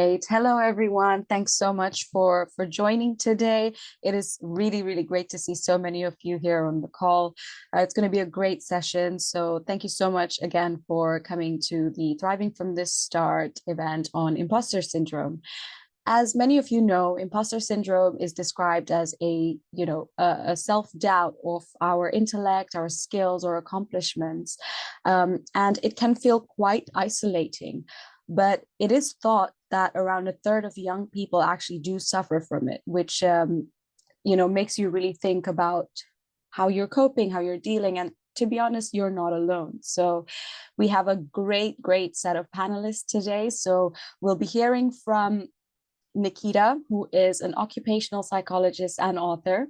Great. Hello, everyone. Thanks so much for joining today. It is really great to see so many of you here on the call. It's going to be a great session. So thank you so much again for coming to the Thriving from the Start event on imposter syndrome. As many of you know, imposter syndrome is described as a self-doubt of our intellect, our skills, or accomplishments, and it can feel quite isolating. But it is thought that around a third of young people actually do suffer from it, which makes you really think about how you're coping, how you're dealing, and to be honest, you're not alone. So we have a great set of panelists today. So we'll be hearing from Nikita, who is an occupational psychologist and author.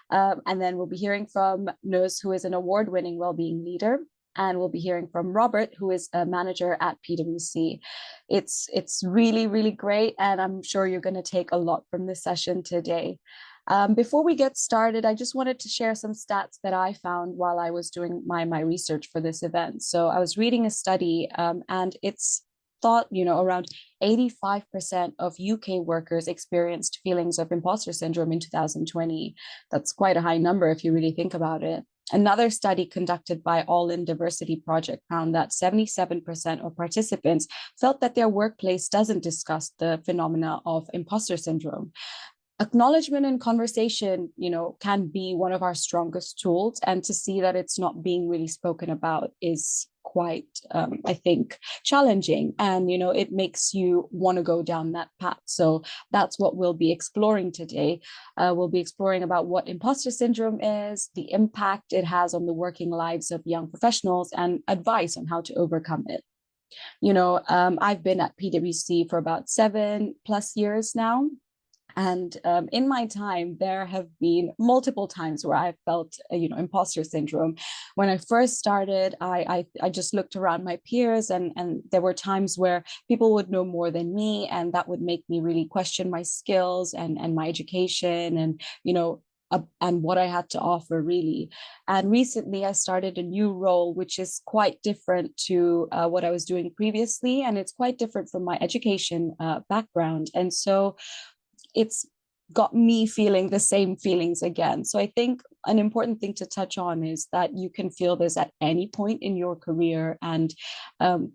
And then we'll be hearing from Nuz, who is an award-winning well-being leader. And we'll be hearing from Robert, who is a manager at PwC. It's really great. And I'm sure you're going to take a lot from this session today. Before we get started, I just wanted to share some stats that I found while I was doing my research for this event. So I was reading a study, and it's thought, around 85% of UK workers experienced feelings of imposter syndrome in 2020. That's quite a high number if you really think about it. Another study conducted by All in Diversity Project found that 77% of participants felt that their workplace doesn't discuss the phenomena of imposter syndrome. Acknowledgement and conversation, can be one of our strongest tools, and to see that it's not being really spoken about is quite, I think, challenging, and it makes you want to go down that path. So that's what we'll be exploring today. We'll be exploring about what imposter syndrome is, the impact it has on the working lives of young professionals, and advice on how to overcome it. I've been at PwC for about 7+ years now. And in my time, there have been multiple times where I felt, imposter syndrome. When I first started, I just looked around my peers, and there were times where people would know more than me, and that would make me really question my skills and my education, and and what I had to offer, really. And recently, I started a new role, which is quite different to what I was doing previously, and it's quite different from my education background. And so it's got me feeling the same feelings again. So I think an important thing to touch on is that you can feel this at any point in your career, and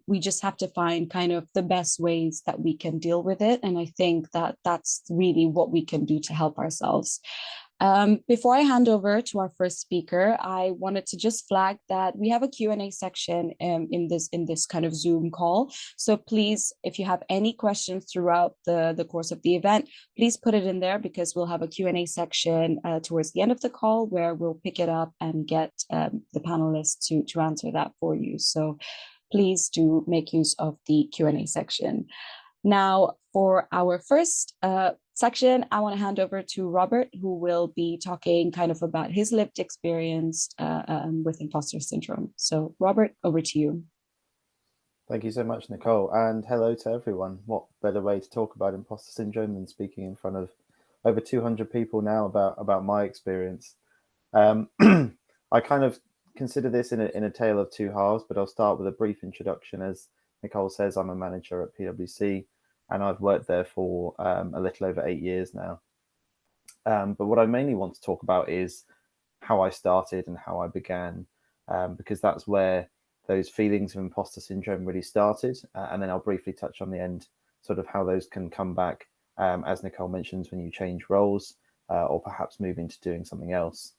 we just have to find kind of the best ways that we can deal with it. And I think that that's really what we can do to help ourselves. Before I hand over to our first speaker, I wanted to just flag that we have a Q&A section in this kind of Zoom call. So please, if you have any questions throughout the course of the event, please put it in there, because we'll have a Q&A section towards the end of the call where we'll pick it up and get the panelists to answer that for you. So please do make use of the Q&A section. Now, for our first section, I want to hand over to Robert, who will be talking kind of about his lived experience with imposter syndrome. So, Robert, over to you. Thank you so much, Nicole, and hello to everyone. What better way to talk about imposter syndrome than speaking in front of over 200 people now about my experience. I kind of consider this in a tale of two halves, but I'll start with a brief introduction. As Nicole says, I'm a manager at PwC, and I've worked there for a little over 8 years now. But what I mainly want to talk about is how I started and how I began, because that's where those feelings of imposter syndrome really started. And then I'll briefly touch on the end, sort of how those can come back, as Nicole mentions, when you change roles or perhaps move into doing something else.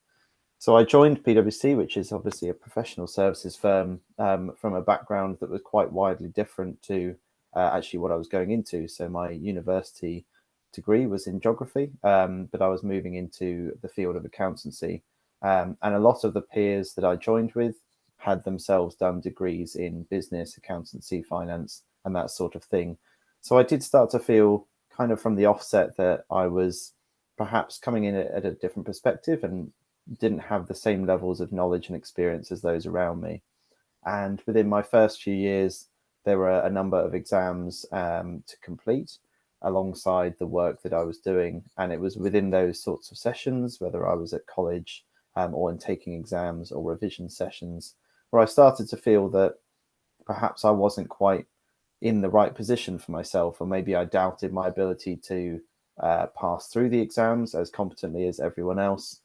So I joined PwC, which is obviously a professional services firm, from a background that was quite widely different to actually what I was going into. So my university degree was in geography, but I was moving into the field of accountancy. And a lot of the peers that I joined with had themselves done degrees in business, accountancy, finance, and that sort of thing. So I did start to feel kind of from the offset that I was perhaps coming in at a different perspective and didn't have the same levels of knowledge and experience as those around me. And within my first few years, there were a number of exams to complete alongside the work that I was doing. And it was within those sorts of sessions, whether I was at college or in taking exams or revision sessions, where I started to feel that perhaps I wasn't quite in the right position for myself, or maybe I doubted my ability to pass through the exams as competently as everyone else,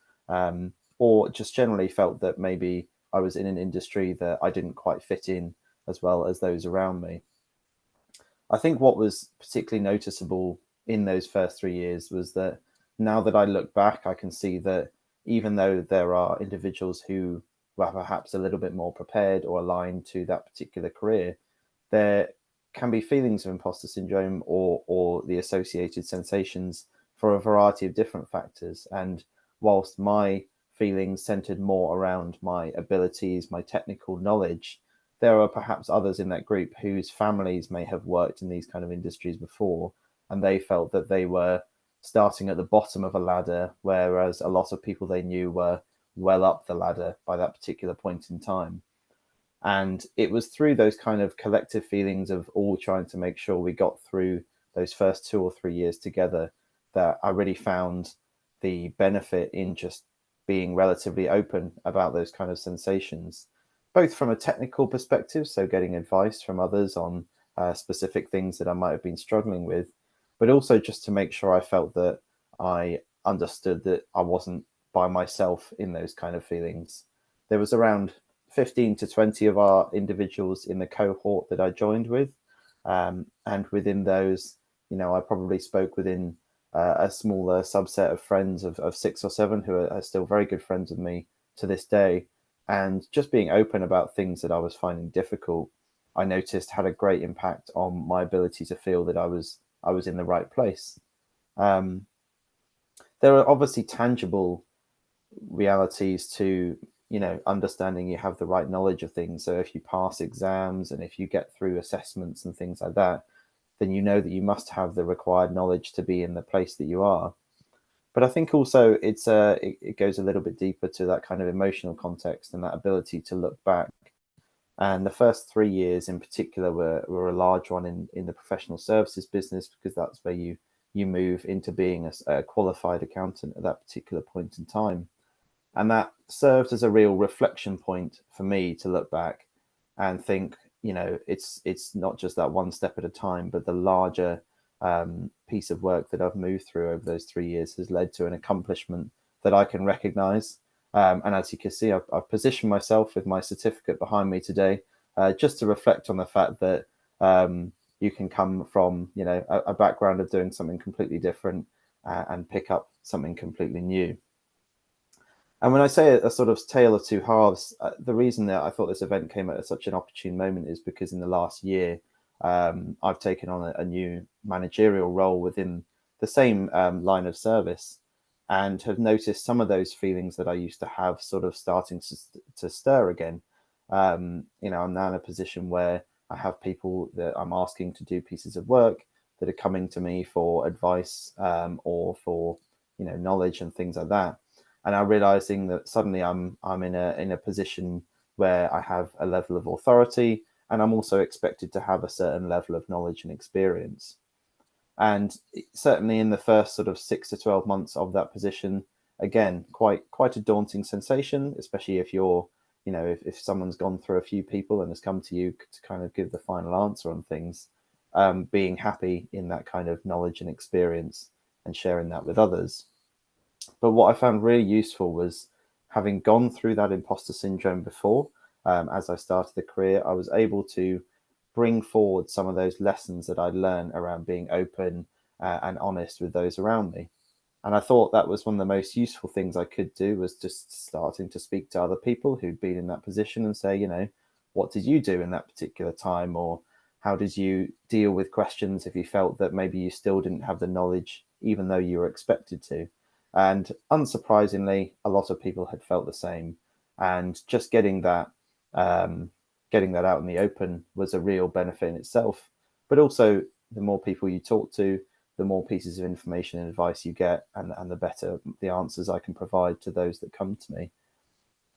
or just generally felt that maybe I was in an industry that I didn't quite fit in as well as those around me. I think what was particularly noticeable in those first 3 years was that now that I look back, I can see that even though there are individuals who were perhaps a little bit more prepared or aligned to that particular career, there can be feelings of imposter syndrome or the associated sensations for a variety of different factors. And whilst my feelings centered more around my abilities, my technical knowledge, there are perhaps others in that group whose families may have worked in these kind of industries before, and they felt that they were starting at the bottom of a ladder, whereas a lot of people they knew were well up the ladder by that particular point in time. And it was through those kind of collective feelings of all trying to make sure we got through those first 2 or 3 years together that I really found the benefit in just being relatively open about those kind of sensations, both from a technical perspective, so getting advice from others on specific things that I might have been struggling with, but also just to make sure I felt that I understood that I wasn't by myself in those kind of feelings. There was around 15 to 20 of our individuals in the cohort that I joined with. And within those, I probably spoke within a smaller subset of friends of 6 or 7 who are still very good friends with me to this day. And just being open about things that I was finding difficult, I noticed had a great impact on my ability to feel that I was in the right place. Um, there are obviously tangible realities to understanding you have the right knowledge of things. So if you pass exams and if you get through assessments and things like that, then you know that you must have the required knowledge to be in the place that you are. But I think also it goes a little bit deeper to that kind of emotional context and that ability to look back. And the first 3 years in particular were a large one in the professional services business, because that's where you move into being a qualified accountant at that particular point in time. And that served as a real reflection point for me to look back and think, it's not just that one step at a time, but the larger piece of work that I've moved through over those 3 years has led to an accomplishment that I can recognize. And as you can see, I've positioned myself with my certificate behind me today, just to reflect on the fact that you can come from, a background of doing something completely different and pick up something completely new. And when I say a sort of tale of two halves, the reason that I thought this event came at such an opportune moment is because in the last year, I've taken on a new managerial role within the same line of service, and have noticed some of those feelings that I used to have sort of starting to stir again. I'm now in a position where I have people that I'm asking to do pieces of work that are coming to me for advice, or for knowledge and things like that. And I'm realizing that suddenly I'm in a position where I have a level of authority, and I'm also expected to have a certain level of knowledge and experience. And certainly in the first sort of 6 to 12 months of that position, again, quite a daunting sensation, especially if you're, if someone's gone through a few people and has come to you to kind of give the final answer on things, being happy in that kind of knowledge and experience and sharing that with others. But what I found really useful was, having gone through that imposter syndrome before, as I started the career, I was able to bring forward some of those lessons that I'd learned around being open and honest with those around me. And I thought that was one of the most useful things I could do, was just starting to speak to other people who'd been in that position and say, what did you do in that particular time? Or how did you deal with questions if you felt that maybe you still didn't have the knowledge, even though you were expected to? And unsurprisingly, a lot of people had felt the same. And just getting that out in the open was a real benefit in itself. But also, the more people you talk to, the more pieces of information and advice you get, and the better the answers I can provide to those that come to me.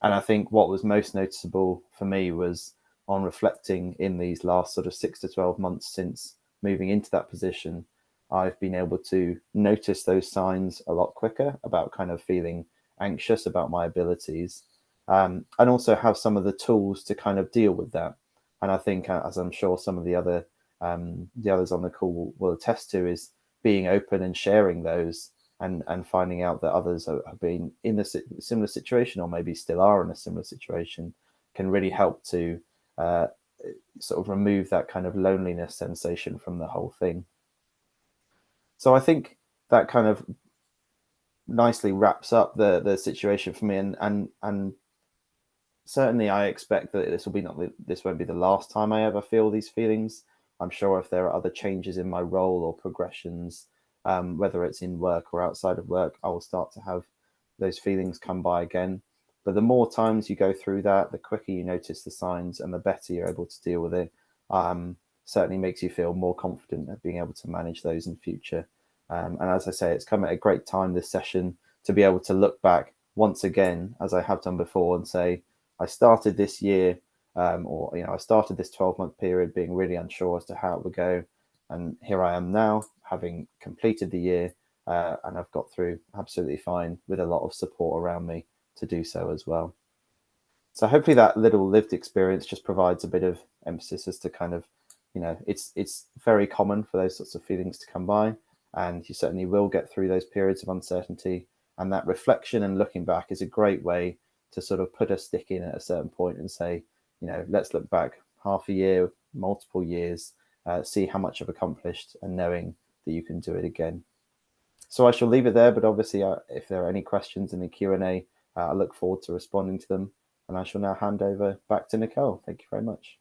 And I think what was most noticeable for me was, on reflecting in these last sort of 6 to 12 months since moving into that position, I've been able to notice those signs a lot quicker about kind of feeling anxious about my abilities, and also have some of the tools to kind of deal with that. And I think, as I'm sure some of the other the others on the call will attest to, is being open and sharing those, and finding out that others have been in a similar situation, or maybe still are in a similar situation, can really help to sort of remove that kind of loneliness sensation from the whole thing. So I think that kind of nicely wraps up the situation for me, and certainly I expect that this won't be the last time I ever feel these feelings. I'm sure if there are other changes in my role or progressions, whether it's in work or outside of work, I will start to have those feelings come by again. But the more times you go through that, the quicker you notice the signs and the better you're able to deal with it. Certainly makes you feel more confident at being able to manage those in future. And as I say, it's come at a great time, this session, to be able to look back once again, as I have done before, and say, I started this year, or I started this 12-month period being really unsure as to how it would go, and here I am now, having completed the year, and I've got through absolutely fine with a lot of support around me to do so as well. So hopefully that little lived experience just provides a bit of emphasis as to kind of, it's very common for those sorts of feelings to come by, and you certainly will get through those periods of uncertainty. And that reflection and looking back is a great way to sort of put a stick in at a certain point and say, let's look back half a year, multiple years, see how much I've accomplished, and knowing that you can do it again. So I shall leave it there, but obviously if there are any questions in the Q&A, I look forward to responding to them. And I shall now hand over back to Nicole. Thank you very much.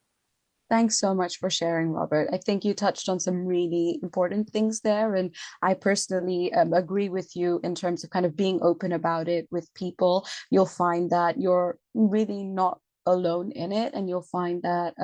Thanks so much for sharing, Robert. I think you touched on some really important things there. And I personally agree with you in terms of kind of being open about it with people. You'll find that you're really not alone in it. And you'll find that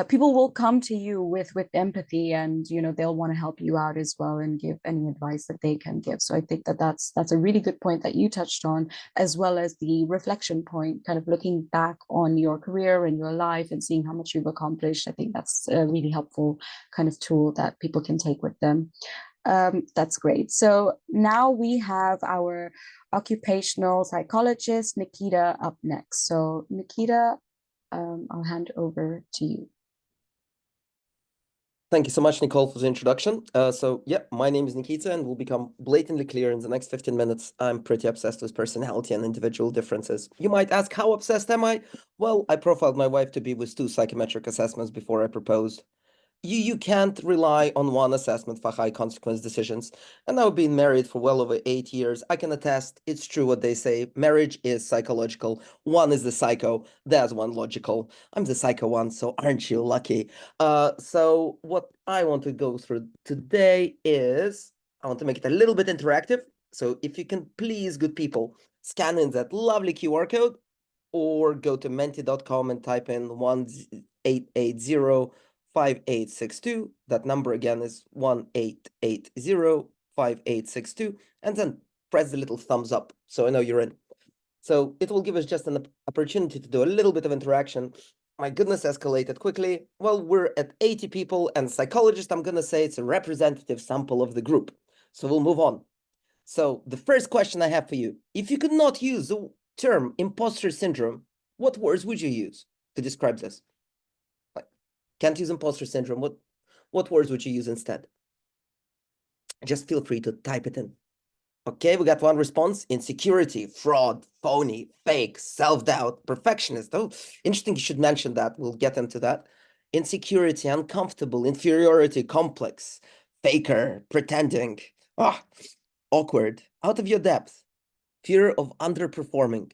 people will come to you with empathy, and they'll want to help you out as well and give any advice that they can give. So I think that's a really good point that you touched on, as well as the reflection point, kind of looking back on your career and your life and seeing how much you've accomplished. I think that's a really helpful kind of tool that people can take with them. That's great. So now we have our occupational psychologist, Nikita, up next. So Nikita, I'll hand over to you. Thank you so much, Nicole, for the introduction. My name is Nikita, and will become blatantly clear in the next 15 minutes. I'm pretty obsessed with personality and individual differences. You might ask, how obsessed am I? Well, I profiled my wife to be with 2 psychometric assessments before I proposed. You can't rely on one assessment for high consequence decisions. And now, being married for well over 8 years, I can attest it's true what they say. Marriage is psychological. One is the psycho, there's one logical. I'm the psycho one, so aren't you lucky? So what I want to go through today is, I want to make it a little bit interactive. So if you can please, good people, scan in that lovely QR code, or go to menti.com and type in 1880 5862. That number again is 1880 5862, and then press the little thumbs up so I know you're in. So it will give us just an opportunity to do a little bit of interaction. My goodness, escalated quickly. Well, we're at 80 people, and psychologist, I'm gonna say it's a representative sample of the group. So we'll move on. So the first question I have for you, if you could not use the term imposter syndrome, what words would you use to describe this? Can't use imposter syndrome. What words would you use instead? Just feel free to type it in. Okay, we got one response: insecurity, fraud, phony, fake, self-doubt, perfectionist. Oh, interesting, you should mention that. We'll get into that. Insecurity, uncomfortable, inferiority complex, faker, pretending, awkward, out of your depth, fear of underperforming,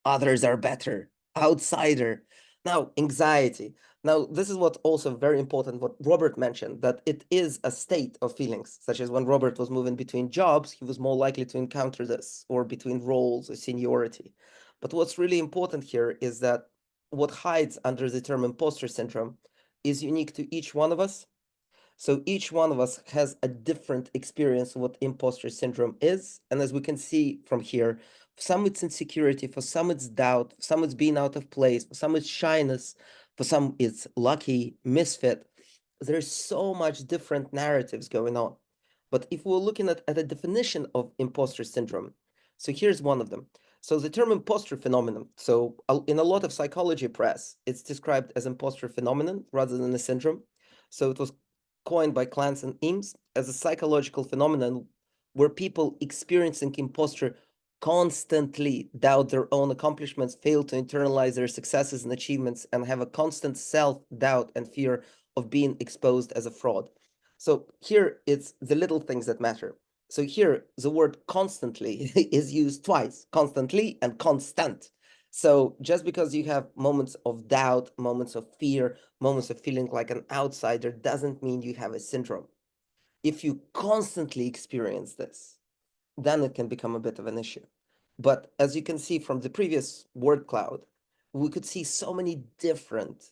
others are better, outsider. Now, anxiety. Now, this is what also very important, what Robert mentioned, that it is a state of feelings, such as when Robert was moving between jobs, he was more likely to encounter this, or between roles or seniority. But what's really important here is that what hides under the term imposter syndrome is unique to each one of us. So each one of us has a different experience of what imposter syndrome is. And as we can see from here, for some it's insecurity, for some it's doubt, for some it's being out of place, for some it's shyness, for some it's lucky, misfit. There's so much different narratives going on. But if we're looking at a definition of imposter syndrome, so here's one of them. So the term imposter phenomenon, so in a lot of psychology press, it's described as imposter phenomenon rather than a syndrome. So it was coined by Clance and Eames as a psychological phenomenon where people experiencing imposter constantly doubt their own accomplishments, fail to internalize their successes and achievements, and have a constant self-doubt and fear of being exposed as a fraud. So here it's the little things that matter. So here the word constantly is used twice, constantly and constant. So just because you have moments of doubt, moments of fear, moments of feeling like an outsider doesn't mean you have a syndrome. If you constantly experience this, then it can become a bit of an issue. But as you can see from the previous word cloud, we could see so many different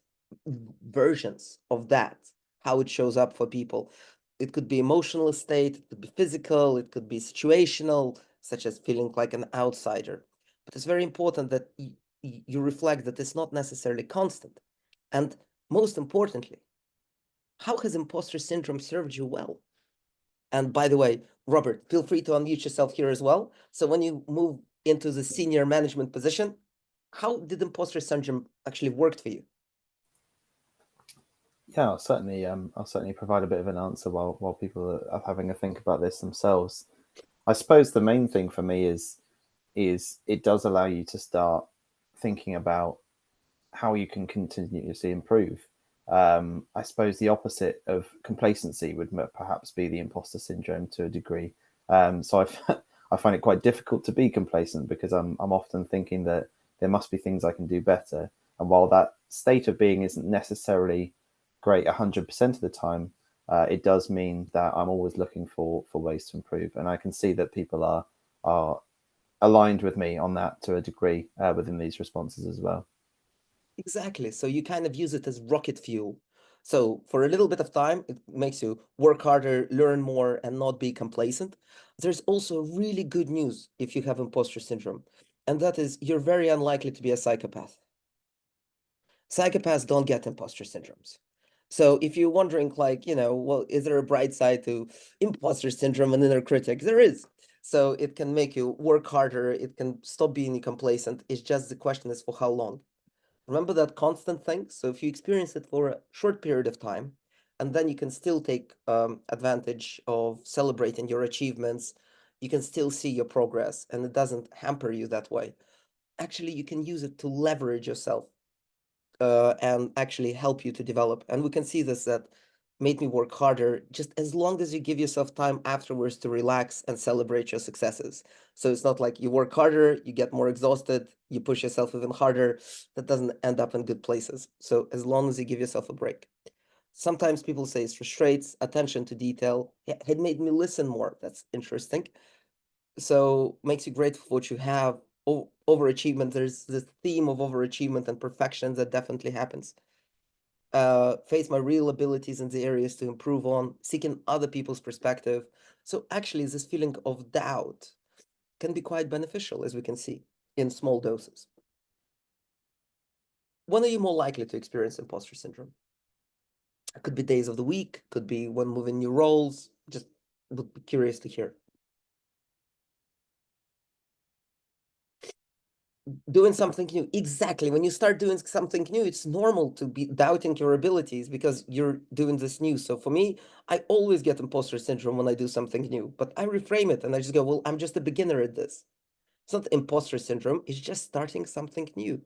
versions of that, how it shows up for people. It could be emotional state, it could be physical, it could be situational, such as feeling like an outsider. But it's very important that you reflect that it's not necessarily constant. And most importantly, how has imposter syndrome served you well? And by the way, Robert, feel free to unmute yourself here as well. So when you move into the senior management position, how did imposter syndrome actually work for you? Yeah, I'll certainly provide a bit of an answer while people are having a think about this themselves. I suppose the main thing for me is it does allow you to start thinking about how you can continuously improve. I suppose the opposite of complacency would perhaps be the imposter syndrome to a degree. So I find it quite difficult to be complacent because I'm often thinking that there must be things I can do better. And while that state of being isn't necessarily great 100% of the time, it does mean that I'm always looking for ways to improve. And I can see that people are aligned with me on that to a degree within these responses as well. Exactly. So you kind of use it as rocket fuel. So for a little bit of time, it makes you work harder, learn more, and not be complacent. There's also really good news if you have imposter syndrome, and that is you're very unlikely to be a psychopath. Psychopaths don't get imposter syndromes. So if you're wondering, like, well, is there a bright side to imposter syndrome and inner critic? There is. So it can make you work harder. It can stop being complacent. It's just the question is for how long. Remember that constant thing? So if you experience it for a short period of time, and then you can still take advantage of celebrating your achievements, you can still see your progress, and it doesn't hamper you that way. Actually, you can use it to leverage yourself and actually help you to develop. And we can see this that made me work harder just as long as you give yourself time afterwards to relax and celebrate your successes. So it's not like you work harder, you get more exhausted, you push yourself even harder. That doesn't end up in good places. So as long as you give yourself a break. Sometimes people say it frustrates, attention to detail. Yeah, it made me listen more. That's interesting. So makes you grateful for what you have. Overachievement, there's this theme of overachievement and perfection that definitely happens. Face my real abilities in the areas to improve on, seeking other people's perspective. So actually, this feeling of doubt can be quite beneficial, as we can see, in small doses. When are you more likely to experience imposter syndrome? It could be days of the week, could be when moving new roles. Just would be curious to hear. Doing something new. Exactly. When you start doing something new, it's normal to be doubting your abilities because you're doing this new. So for me, I always get imposter syndrome when I do something new, but I reframe it and I just go, well, I'm just a beginner at this. It's not imposter syndrome. It's just starting something new.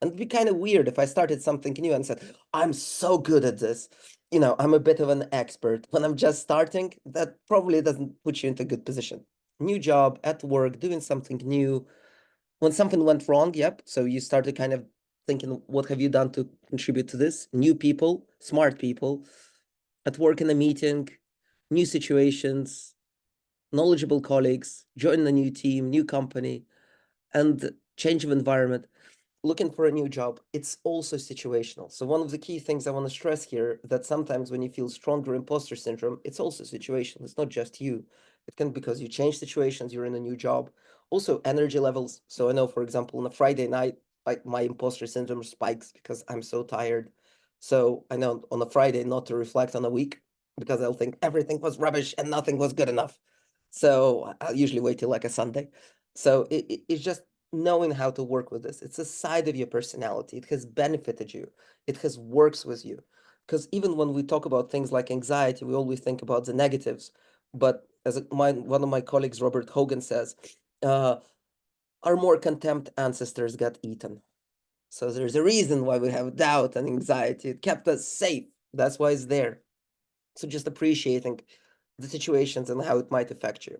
And it'd be kind of weird if I started something new and said, I'm so good at this. I'm a bit of an expert. When I'm just starting, that probably doesn't put you into a good position. New job, at work, doing something new. When something went wrong, yep. So you started kind of thinking, what have you done to contribute to this? New people, smart people, at work in a meeting, new situations, knowledgeable colleagues, joining a new team, new company, and change of environment. Looking for a new job, it's also situational. So one of the key things I want to stress here that sometimes when you feel stronger imposter syndrome, it's also situational. It's not just you. It can be because you change situations, you're in a new job. Also energy levels. So I know, for example, on a Friday night, my imposter syndrome spikes because I'm so tired. So I know on a Friday not to reflect on a week because I'll think everything was rubbish and nothing was good enough. So I'll usually wait till like a Sunday. So it's just knowing how to work with this. It's a side of your personality. It has benefited you. It has works with you. Because even when we talk about things like anxiety, we always think about the negatives. But as one of my colleagues, Robert Hogan, says, our more contempt ancestors got eaten. So there's a reason why we have doubt and anxiety. It kept us safe. That's why it's there. So just appreciating the situations and how it might affect you.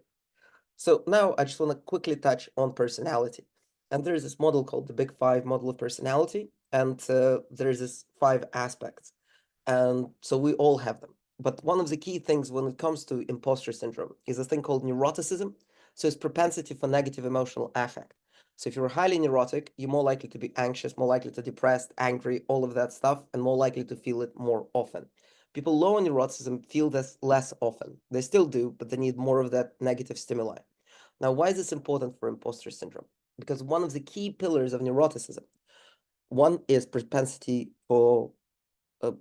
So now I just want to quickly touch on personality. And there's this model called the Big Five model of personality. And there's this 5 aspects. And so we all have them. But one of the key things when it comes to imposter syndrome is a thing called neuroticism. So it's propensity for negative emotional affect. So if you're highly neurotic, you're more likely to be anxious, more likely to be depressed, angry, all of that stuff, and more likely to feel it more often. People low in neuroticism feel this less often. They still do, but they need more of that negative stimuli. Now, why is this important for imposter syndrome? Because one of the key pillars of neuroticism, one is propensity for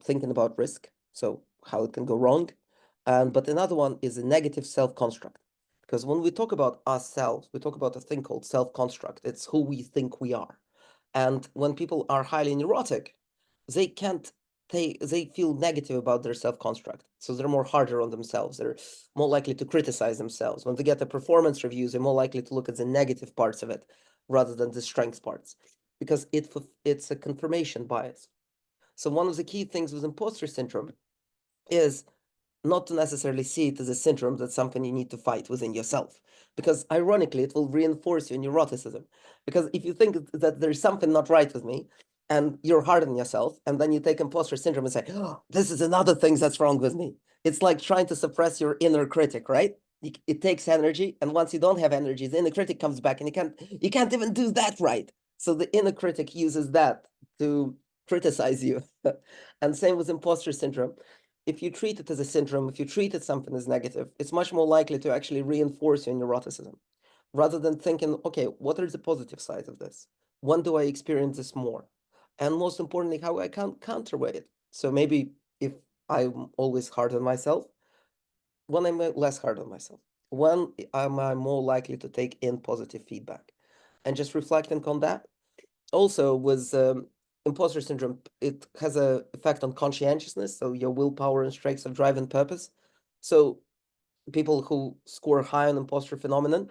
thinking about risk, so how it can go wrong. But another one is a negative self-construct. Because when we talk about ourselves, we talk about a thing called self-construct. It's who we think we are. And when people are highly neurotic, they can't, they feel negative about their self-construct. So they're more harder on themselves. They're more likely to criticize themselves. When they get the performance reviews, they're more likely to look at the negative parts of it rather than the strengths parts, because it's a confirmation bias. So one of the key things with imposter syndrome is not to necessarily see it as a syndrome that's something you need to fight within yourself. Because ironically, it will reinforce your neuroticism. Because if you think that there's something not right with me, and you're hard on yourself, and then you take imposter syndrome and say, oh, this is another thing that's wrong with me. It's like trying to suppress your inner critic, right? It takes energy, and once you don't have energy, the inner critic comes back, and you can't even do that right. So the inner critic uses that to criticize you. And same with imposter syndrome. If you treat it as a syndrome, if you treat it something as negative, it's much more likely to actually reinforce your neuroticism rather than thinking, okay, what are the positive sides of this? When do I experience this more? And most importantly, how I can counterweight it. So maybe if I'm always hard on myself, when I'm less hard on myself, when am I more likely to take in positive feedback? And just reflecting on that. Also, with imposter syndrome, it has an effect on conscientiousness, so your willpower and strengths of drive and purpose. So people who score high on imposter phenomenon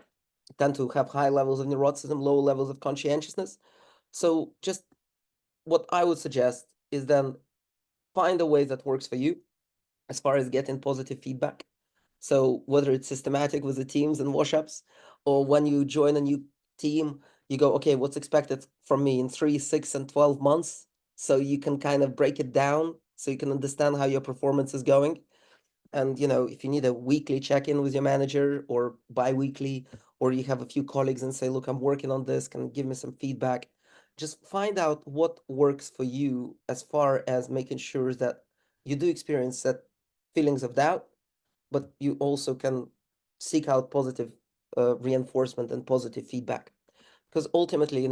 tend to have high levels of neuroticism, low levels of conscientiousness. So just what I would suggest is then find a way that works for you as far as getting positive feedback. So whether it's systematic with the teams and wash-ups, or when you join a new team, you go, okay, what's expected from me in 3, 6, and 12 months? So you can kind of break it down so you can understand how your performance is going. And, if you need a weekly check-in with your manager or bi-weekly, or you have a few colleagues and say, look, I'm working on this, can you give me some feedback? Just find out what works for you as far as making sure that you do experience that feelings of doubt, but you also can seek out positive reinforcement and positive feedback. Because ultimately,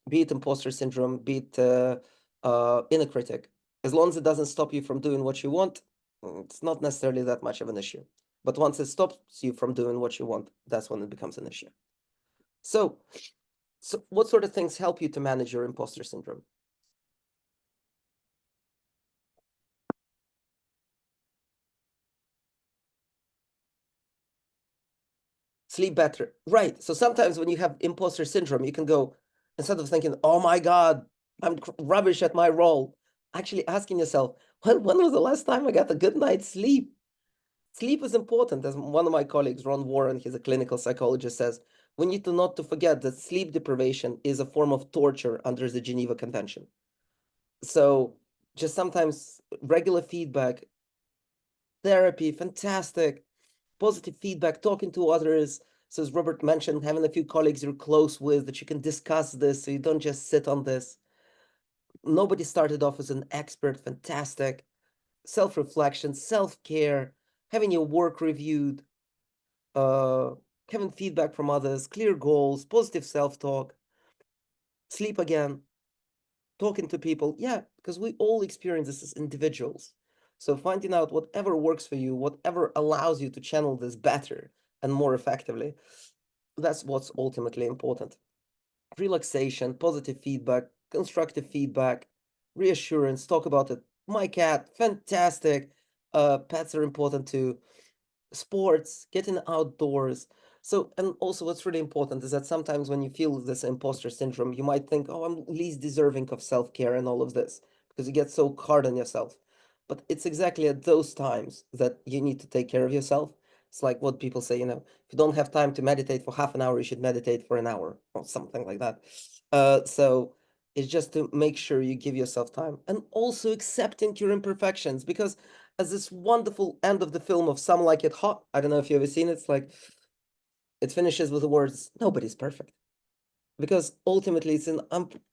be it imposter syndrome, be it inner critic, as long as it doesn't stop you from doing what you want, it's not necessarily that much of an issue. But once it stops you from doing what you want, that's when it becomes an issue. So what sort of things help you to manage your imposter syndrome? Sleep better. Right. So sometimes when you have imposter syndrome, you can go, instead of thinking, oh my God, I'm rubbish at my role, actually asking yourself, when was the last time I got a good night's sleep? Sleep is important. As one of my colleagues, Ron Warren, he's a clinical psychologist, says, we need to not to forget that sleep deprivation is a form of torture under the Geneva Convention. So just sometimes regular feedback, therapy, fantastic, positive feedback, talking to others. So as Robert mentioned, having a few colleagues you're close with that you can discuss this, so you don't just sit on this. Nobody started off as an expert, fantastic. Self-reflection, self-care, having your work reviewed, having feedback from others, clear goals, positive self-talk, sleep again, talking to people. Yeah, because we all experience this as individuals. So finding out whatever works for you, whatever allows you to channel this better and more effectively, that's what's ultimately important. relaxation, positive feedback, constructive feedback, reassurance, talk about it. My cat, fantastic. Pets are important too. Sports, getting outdoors. So, and also what's really important is that sometimes when you feel this imposter syndrome, you might think, oh, I'm least deserving of self-care and all of this, because you get so hard on yourself. But it's exactly at those times that you need to take care of yourself. It's like what people say, if you don't have time to meditate for half an hour, you should meditate for an hour or something like that. So it's just to make sure you give yourself time, and also accepting your imperfections, because as this wonderful end of the film of Some Like It Hot, I don't know if you've ever seen it, it's like, it finishes with the words, nobody's perfect. Because ultimately it's in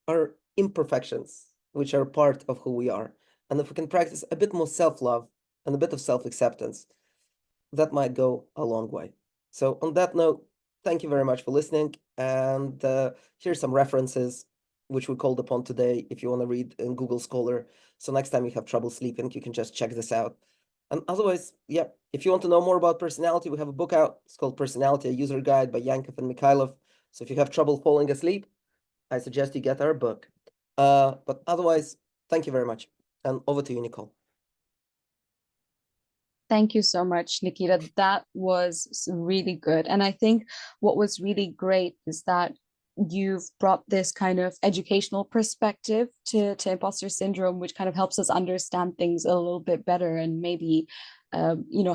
our imperfections, which are part of who we are. And if we can practice a bit more self-love and a bit of self-acceptance, that might go a long way. So on that note, thank you very much for listening. And here's some references which we called upon today if you want to read in Google Scholar. So next time you have trouble sleeping, you can just check this out. And otherwise, yeah, if you want to know more about personality, we have a book out. It's called Personality, a User Guide by Yankov and Mikhailov. So if you have trouble falling asleep, I suggest you get our book. But otherwise, thank you very much. And over to you, Nicole. Thank you so much, Nikita. That was really good. And I think what was really great is that you've brought this kind of educational perspective to imposter syndrome, which kind of helps us understand things a little bit better and maybe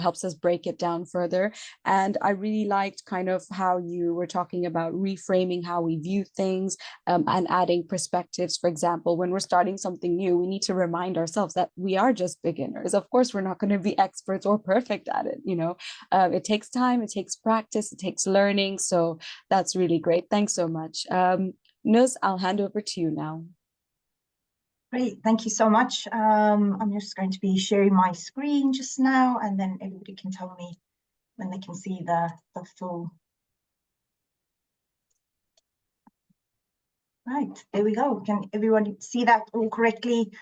helps us break it down further. And I really liked kind of how you were talking about reframing how we view things, and adding perspectives. For example, when we're starting something new, we need to remind ourselves that we are just beginners. Of course, we're not going to be experts or perfect at it. It takes time, it takes practice, it takes learning. So that's really great. Thanks so much. Nuz, I'll hand over to you now. Great, thank you so much. I'm just going to be sharing my screen just now, and then everybody can tell me when they can see the full. Right, there we go. Can everyone see that all correctly?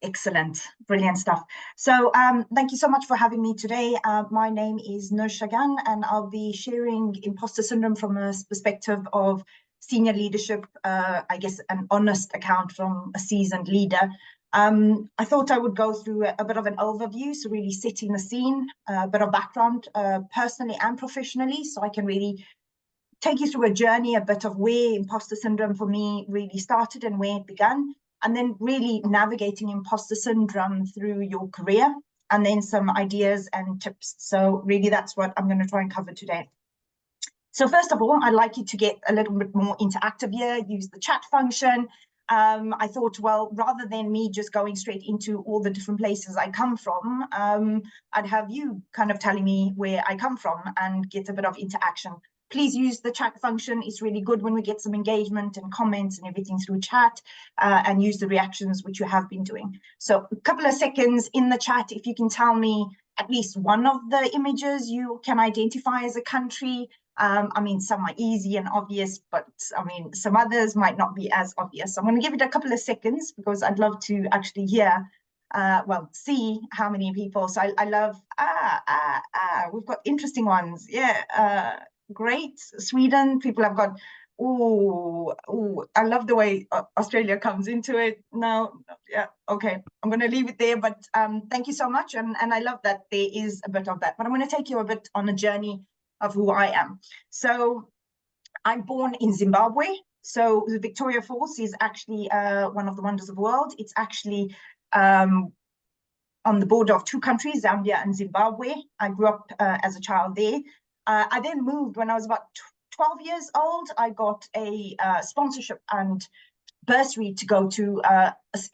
Excellent, brilliant stuff. So thank you so much for having me today. My name is Nuz Chagan, and I'll be sharing imposter syndrome from a perspective of senior leadership, I guess an honest account from a seasoned leader. I thought I would go through a bit of an overview, so really setting the scene, a bit of background personally and professionally, so I can really take you through a journey, a bit of where imposter syndrome for me really started and where it began, and then really navigating imposter syndrome through your career, and then some ideas and tips. So really that's what I'm going to try and cover today. So first of all, I'd like you to get a little bit more interactive here, use the chat function. I thought, well, rather than me just going straight into all the different places I come from, I'd have you kind of telling me where I come from and get a bit of interaction. Please use the chat function. It's really good when we get some engagement and comments and everything through chat, and use the reactions, which you have been doing. So a couple of seconds in the chat, if you can tell me at least one of the images you can identify as a country. I mean, some are easy and obvious, but I mean, some others might not be as obvious. So I'm going to give it a couple of seconds because I'd love to actually hear, see how many people. So I love, we've got interesting ones. Yeah, great. Sweden, people have got, I love the way Australia comes into it. No, yeah, okay. I'm going to leave it there, but thank you so much. And I love that there is a bit of that, but I'm going to take you a bit on a journey of who I am. So I'm born in Zimbabwe. So the Victoria Falls is actually one of the wonders of the world. It's actually on the border of two countries, Zambia and Zimbabwe. I grew up as a child there. I then moved when I was about 12 years old. I got a sponsorship and bursary to go to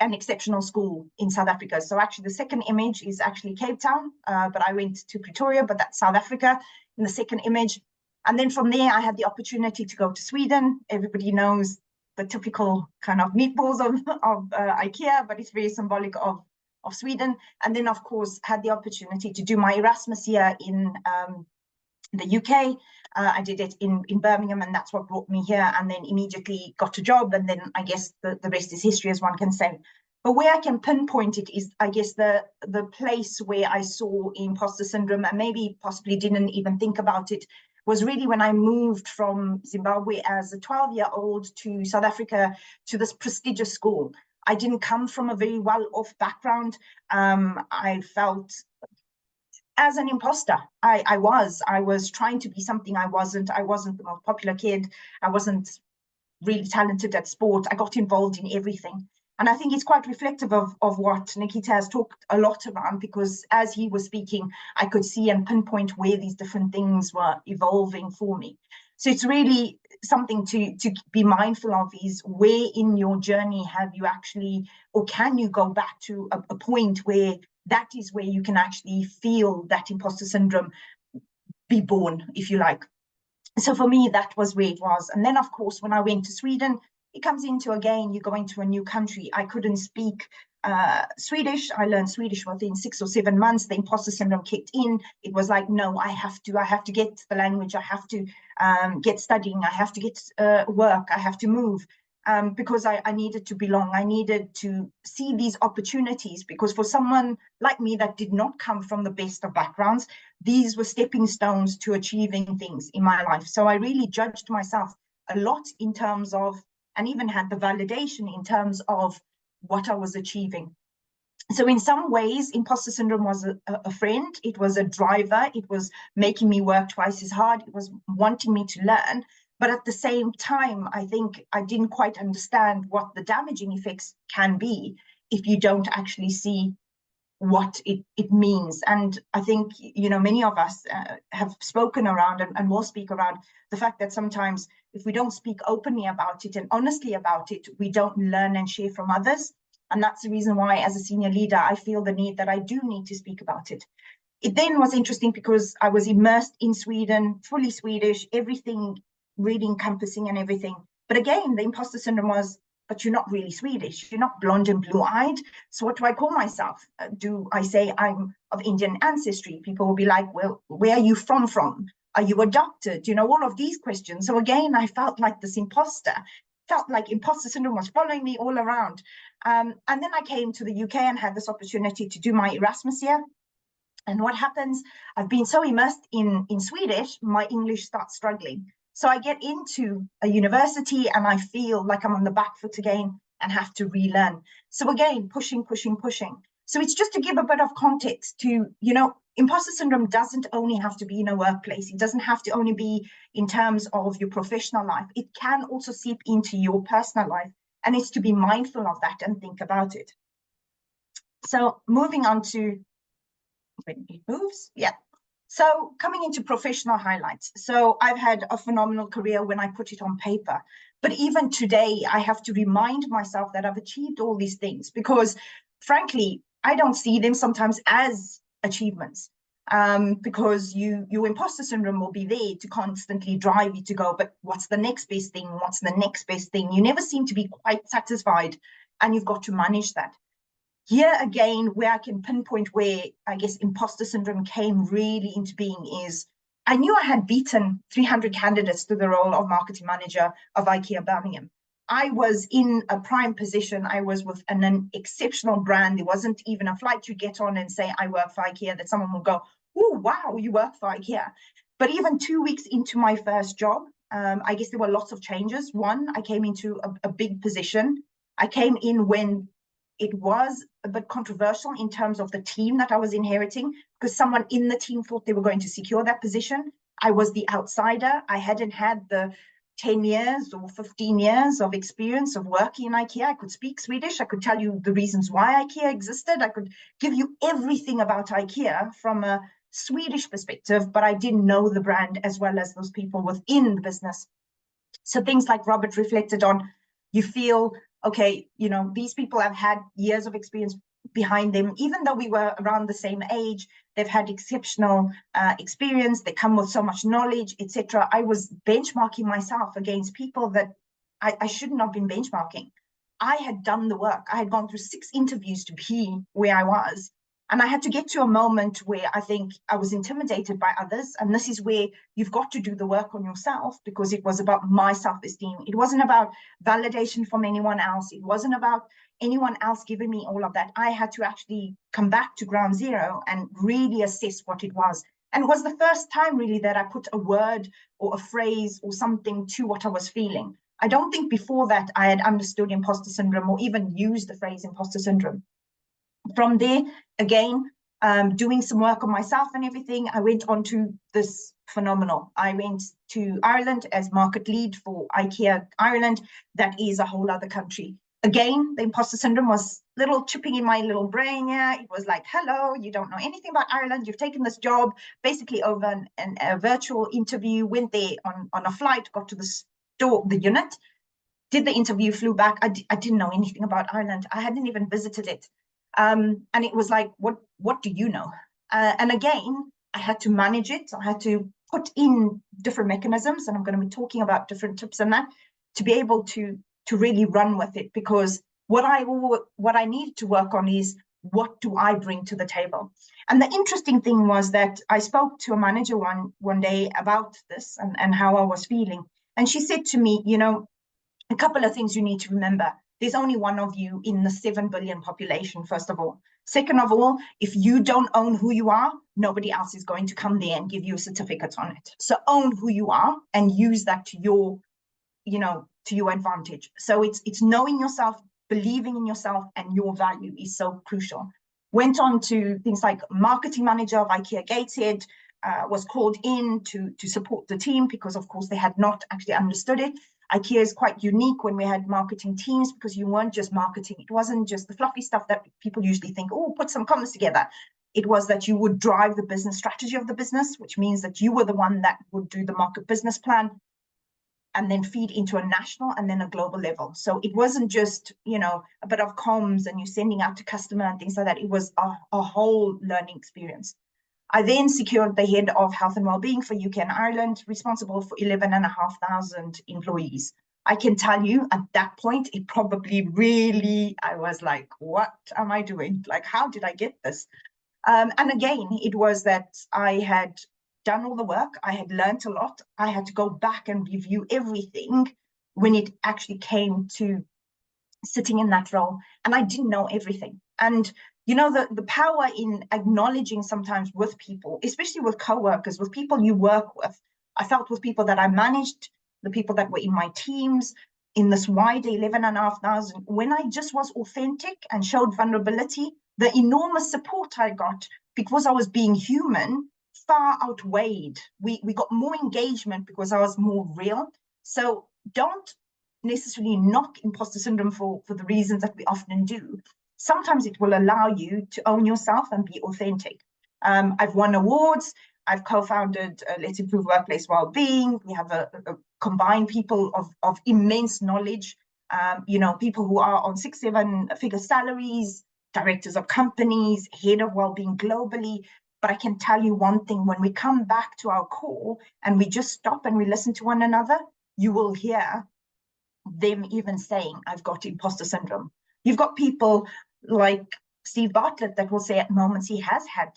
an exceptional school in South Africa. So actually the second image is actually Cape Town, but I went to Pretoria, but that's South Africa in the second image. And then from there, I had the opportunity to go to Sweden. Everybody knows the typical kind of meatballs of IKEA, but it's very symbolic of Sweden. And then, of course, had the opportunity to do my Erasmus year in the UK. I did it in Birmingham, and that's what brought me here, and then immediately got a job. And then I guess the rest is history, as one can say. But where I can pinpoint it is, I guess, the place where I saw imposter syndrome and maybe possibly didn't even think about it was really when I moved from Zimbabwe as a 12-year-old to South Africa to this prestigious school. I didn't come from a very well-off background. I felt as an imposter. I was trying to be something I wasn't. I wasn't the most popular kid. I wasn't really talented at sport. I got involved in everything. And I think it's quite reflective of what Nikita has talked a lot around, because as he was speaking, I could see and pinpoint where these different things were evolving for me. So it's really something to be mindful of, is where in your journey have you actually, or can you go back to a point where that is where you can actually feel that imposter syndrome be born, if you like. So for me, that was where it was. And then, of course, when I went to Sweden, it comes into, again, you go into a new country. I couldn't speak Swedish. I learned Swedish within 6 or 7 months. The imposter syndrome kicked in. It was like, no, I have to get the language. I have to get studying. I have to get work. I have to move. Because I needed to belong. I needed to see these opportunities, because for someone like me that did not come from the best of backgrounds, these were stepping stones to achieving things in my life. So I really judged myself a lot in terms of, and even had the validation in terms of what I was achieving. So in some ways, imposter syndrome was a friend. It was a driver. It was making me work twice as hard. It was wanting me to learn. But at the same time, I think I didn't quite understand what the damaging effects can be if you don't actually see what it means. And I think, you know, many of us have spoken around and will speak around the fact that sometimes if we don't speak openly about it and honestly about it, we don't learn and share from others. And that's the reason why, as a senior leader, I feel the need that I do need to speak about it. It then was interesting because I was immersed in Sweden, fully Swedish, everything really encompassing and everything. But again, the imposter syndrome was, but you're not really Swedish. You're not blonde and blue-eyed. So what do I call myself? Do I say I'm of Indian ancestry? People will be like, well, where are you from? Are you adopted? You know, all of these questions. So again, I felt like this imposter, felt like imposter syndrome was following me all around. And then I came to the UK and had this opportunity to do my Erasmus year. And what happens, I've been so immersed in Swedish, my English starts struggling. So I get into a university and I feel like I'm on the back foot again and have to relearn. So again, pushing. So it's just to give a bit of context to, you know, imposter syndrome doesn't only have to be in a workplace. It doesn't have to only be in terms of your professional life. It can also seep into your personal life. And it's to be mindful of that and think about it. So moving on to, when it moves, yeah. So coming into professional highlights. So I've had a phenomenal career when I put it on paper. But even today, I have to remind myself that I've achieved all these things because, frankly, I don't see them sometimes as achievements because your imposter syndrome will be there to constantly drive you to go, but what's the next best thing? What's the next best thing? You never seem to be quite satisfied, and you've got to manage that. Here again, where I can pinpoint where I guess imposter syndrome came really into being is I knew I had beaten 300 candidates to the role of marketing manager of IKEA Birmingham. I was in a prime position. I was with an exceptional brand. There wasn't even a flight you get on and say, I work for IKEA, that someone will go, oh, wow, you work for IKEA. But even 2 weeks into my first job, I guess there were lots of changes. One, I came into a big position. I came in when it was a bit controversial in terms of the team that I was inheriting, because someone in the team thought they were going to secure that position. I was the outsider. I hadn't had the 10 years or 15 years of experience of working in IKEA. I could speak Swedish. I could tell you the reasons why IKEA existed. I could give you everything about IKEA from a Swedish perspective, but I didn't know the brand as well as those people within the business. So things like Robert reflected on, you feel, okay, you know, these people have had years of experience behind them. Even though we were around the same age, they've had exceptional experience. They come with so much knowledge, etc. I was benchmarking myself against people that I shouldn't have been benchmarking. I had done the work. I had gone through 6 interviews to be where I was. And I had to get to a moment where I think I was intimidated by others. And this is where you've got to do the work on yourself, because it was about my self-esteem. It wasn't about validation from anyone else. It wasn't about anyone else giving me all of that. I had to actually come back to ground zero and really assess what it was And it was the first time really that I put a word or a phrase or something to what I was feeling. I don't think before that I had understood imposter syndrome or even used the phrase imposter syndrome. From there, again, doing some work on myself and everything, I went on to this phenomenal. I went to Ireland as market lead for IKEA Ireland. That is a whole other country. Again, the imposter syndrome was little chipping in my little brain. Yeah, it was like, hello, you don't know anything about Ireland. You've taken this job basically over a virtual interview, went there on a flight, got to the unit, did the interview, flew back. I didn't know anything about Ireland. I hadn't even visited it. And it was like, what do you know? And again, I had to manage it. I had to put in different mechanisms, and I'm going to be talking about different tips on that to be able to really run with it. Because what I needed to work on is, what do I bring to the table? And the interesting thing was that I spoke to a manager one day about this and how I was feeling. And she said to me, you know, a couple of things you need to remember. There's only one of you in the 7 billion population, first of all. Second of all, if you don't own who you are, nobody else is going to come there and give you a certificate on it. So own who you are and use that to your, to your advantage. So it's knowing yourself, believing in yourself, and your value is so crucial. Went on to things like marketing manager of IKEA Gateshead, was called in to support the team because, of course, they had not actually understood it. IKEA is quite unique when we had marketing teams because you weren't just marketing. It wasn't just the fluffy stuff that people usually think, oh, put some comments together. It was that you would drive the business strategy of the business, which means that you were the one that would do the market business plan and then feed into a national and then a global level. So it wasn't just, a bit of comms and you sending out to customer and things like that. It was a whole learning experience. I then secured the head of health and wellbeing for UK and Ireland, responsible for 11,500 employees. I can tell you at that point, it probably really, I was like, what am I doing? Like, how did I get this? And again, it was that I had done all the work. I had learned a lot. I had to go back and review everything when it actually came to sitting in that role. And I didn't know everything. And the power in acknowledging sometimes with people, especially with co-workers, with people you work with. I felt with people that I managed, the people that were in my teams, in this wider 11,500, when I just was authentic and showed vulnerability, the enormous support I got because I was being human far outweighed. We got more engagement because I was more real. So don't necessarily knock imposter syndrome for the reasons that we often do. Sometimes it will allow you to own yourself and be authentic. I've won awards. I've co-founded Let's Improve Workplace Wellbeing. We have a combined people of immense knowledge, people who are on 6-7 figure salaries, directors of companies, head of wellbeing globally. But I can tell you one thing, when we come back to our core and we just stop and we listen to one another, you will hear them even saying, I've got imposter syndrome. You've got people like Steve Bartlett that will say at moments he has had,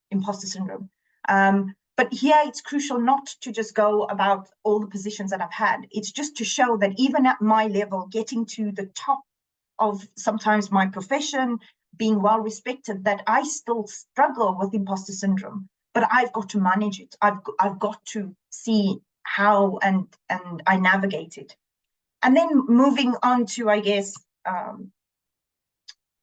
imposter syndrome. But here it's crucial not to just go about all the positions that I've had. It's just to show that even at my level, getting to the top of sometimes my profession, being well respected, that I still struggle with imposter syndrome. But I've got to manage it. I've got to see how and I navigate it. And then moving on to, I guess,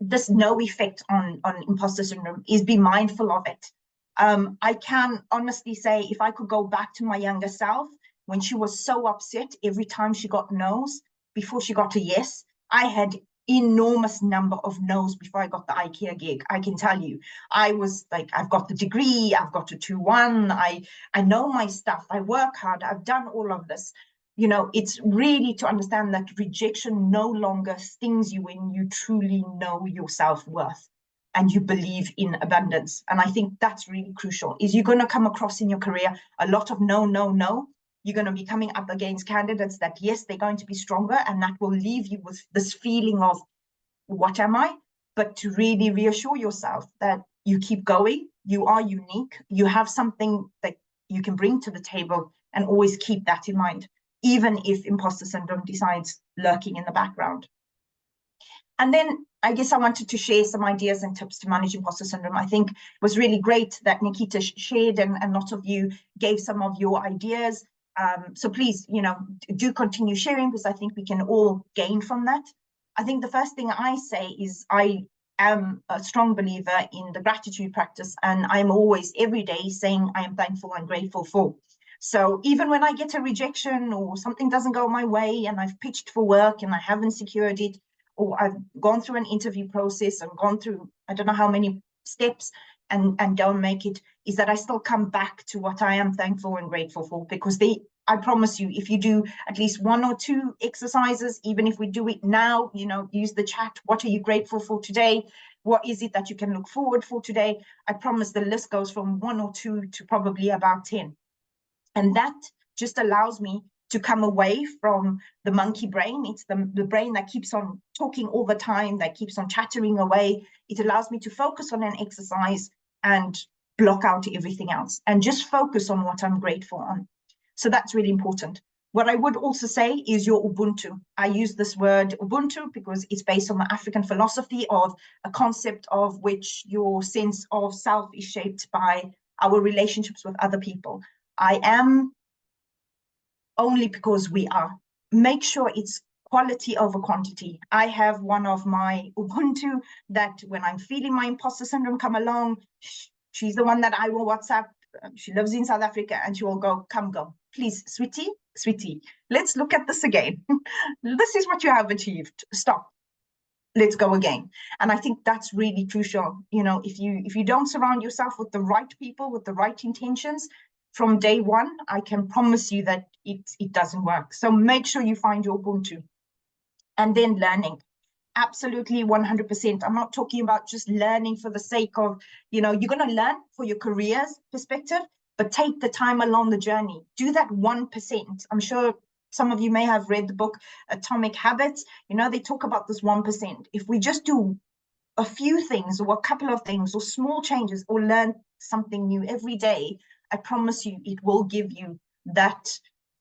this no effect on imposter syndrome is be mindful of it. I can honestly say, if I could go back to my younger self, when she was so upset every time she got no's before she got a yes, I had enormous number of no's before I got the IKEA gig. I can tell you, I was like, I've got the degree, I've got a 2-1, I know my stuff, I work hard, I've done all of this. It's really to understand that rejection no longer stings you when you truly know your self-worth and you believe in abundance. And I think that's really crucial. Is you're going to come across in your career a lot of no. You're going to be coming up against candidates that, yes, they're going to be stronger, and that will leave you with this feeling of, what am I? But to really reassure yourself that you keep going, you are unique, you have something that you can bring to the table, and always keep that in mind, even if imposter syndrome decides lurking in the background. And then I guess I wanted to share some ideas and tips to manage imposter syndrome. I think it was really great that Nikita shared, and lots of you gave some of your ideas. So please, do continue sharing, because I think we can all gain from that. I think the first thing I say is I am a strong believer in the gratitude practice, and I'm always every day saying I am thankful and grateful for. So even when I get a rejection or something doesn't go my way and I've pitched for work and I haven't secured it, or I've gone through an interview process and gone through I don't know how many steps and don't make it, is that I still come back to what I am thankful and grateful for, because I promise you, if you do at least 1 or 2 exercises, even if we do it now, use the chat, what are you grateful for today? What is it that you can look forward for today? I promise the list goes from 1 or 2 to probably about 10. And that just allows me to come away from the monkey brain. It's the brain that keeps on talking all the time, that keeps on chattering away. It allows me to focus on an exercise and block out everything else and just focus on what I'm grateful on. So that's really important. What I would also say is your Ubuntu. I use this word Ubuntu because it's based on the African philosophy of a concept of which your sense of self is shaped by our relationships with other people. I am only because we are. Make sure it's quality over quantity. I have one of my Ubuntu that when I'm feeling my imposter syndrome come along, she's the one that I will WhatsApp. She lives in South Africa, and she will go, come go. Please, sweetie, let's look at this again. This is what you have achieved. Stop. Let's go again. And I think that's really crucial. If you don't surround yourself with the right people, with the right intentions, from day one, I can promise you that it doesn't work. So make sure you find your Ubuntu. And then learning. Absolutely 100%. I'm not talking about just learning for the sake of, you're going to learn for your career's perspective, but take the time along the journey. Do that 1%. I'm sure some of you may have read the book Atomic Habits. They talk about this 1%. If we just do a few things or a couple of things or small changes or learn something new every day, I promise you it will give you that